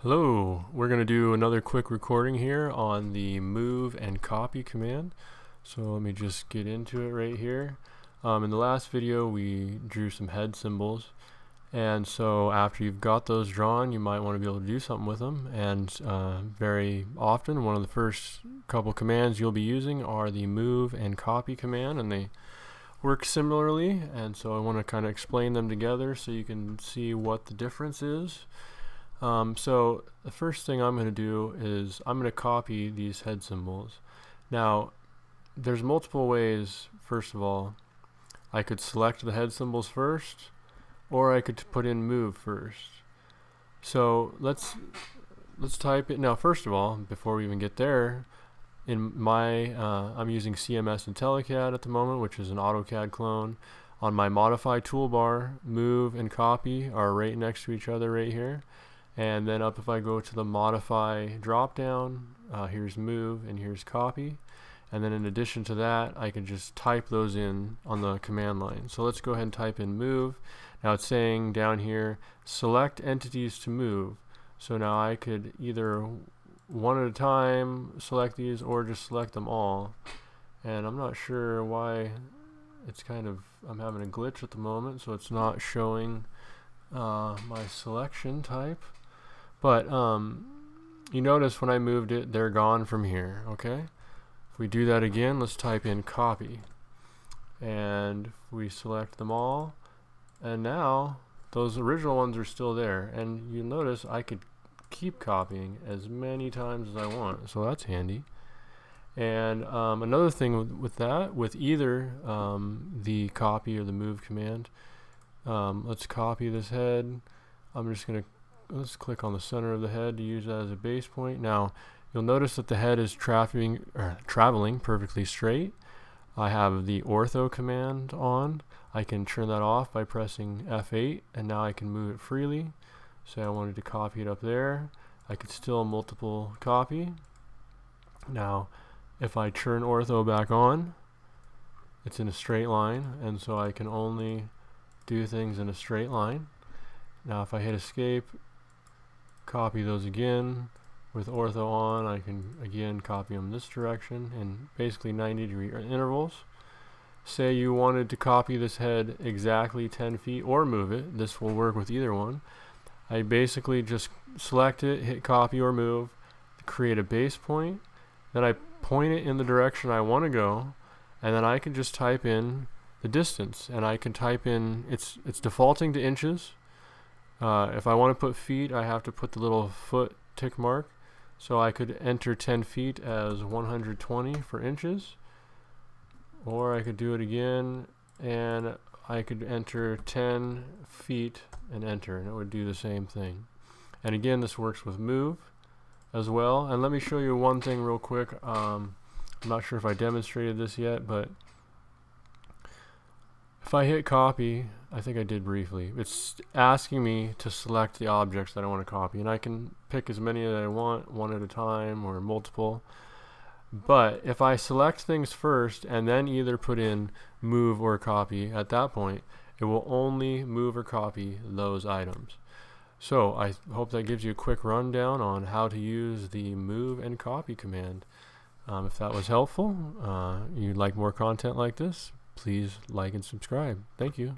Hello, we're going to do another quick recording here on the move and copy command. So let me just get into it right here. In the last video we drew some head symbols, and so after you've got those drawn you might want to be able to do something with them, and very often one of the first couple commands you'll be using are the move and copy command, and they work similarly, and so I want to kind of explain them together so you can see what the difference is. So the first thing I'm going to do is I'm going to copy these head symbols. Now there's multiple ways. First of all, I could select the head symbols first, or I could put in move first. So let's type it. Now first of all, before we even get there, in my I'm using CMS IntelliCAD at the moment, which is an AutoCAD clone. On my modify toolbar, move and copy are right next to each other right here. And then up, if I go to the modify drop down, here's move and here's copy. And then in addition to that, I can just type those in on the command line. So let's go ahead and type in move. Now it's saying down here, select entities to move. So now I could either one at a time select these or just select them all. And I'm not sure why it's I'm having a glitch at the moment, so it's not showing my selection type. But you notice when I moved it, they're gone from here. Okay, if we do that again, let's type in copy, and we select them all, and now those original ones are still there, and you notice I could keep copying as many times as I want, so that's handy. And another thing with that, with either the copy or the move command, let's copy this head. Let's click on the center of the head to use that as a base point. Now you'll notice that the head is traveling perfectly straight. I have the ortho command on. I can turn that off by pressing F8, and now I can move it freely. Say I wanted to copy it up there, I could still multiple copy. Now if I turn ortho back on, it's in a straight line, and so I can only do things in a straight line. Now if I hit escape, copy those again with ortho on, I can again copy them this direction in basically 90-degree intervals. Say you wanted to copy this head exactly 10 feet or move it, this will work with either one. I basically just select it, hit copy or move, create a base point, then I point it in the direction I want to go, and then I can just type in the distance, and I can type in, it's defaulting to inches. If I want to put feet, I have to put the little foot tick mark. So I could enter 10 feet as 120 for inches. Or I could do it again, and I could enter 10 feet and enter, and it would do the same thing. And again, this works with move as well. And let me show you one thing real quick. I'm not sure if I demonstrated this yet, but if I hit copy, I think I did briefly, it's asking me to select the objects that I want to copy, and I can pick as many as I want, one at a time or multiple. But if I select things first and then either put in move or copy, at that point it will only move or copy those items. So I hope that gives you a quick rundown on how to use the move and copy command. If that was helpful, you'd like more content like this, please like and subscribe. Thank you.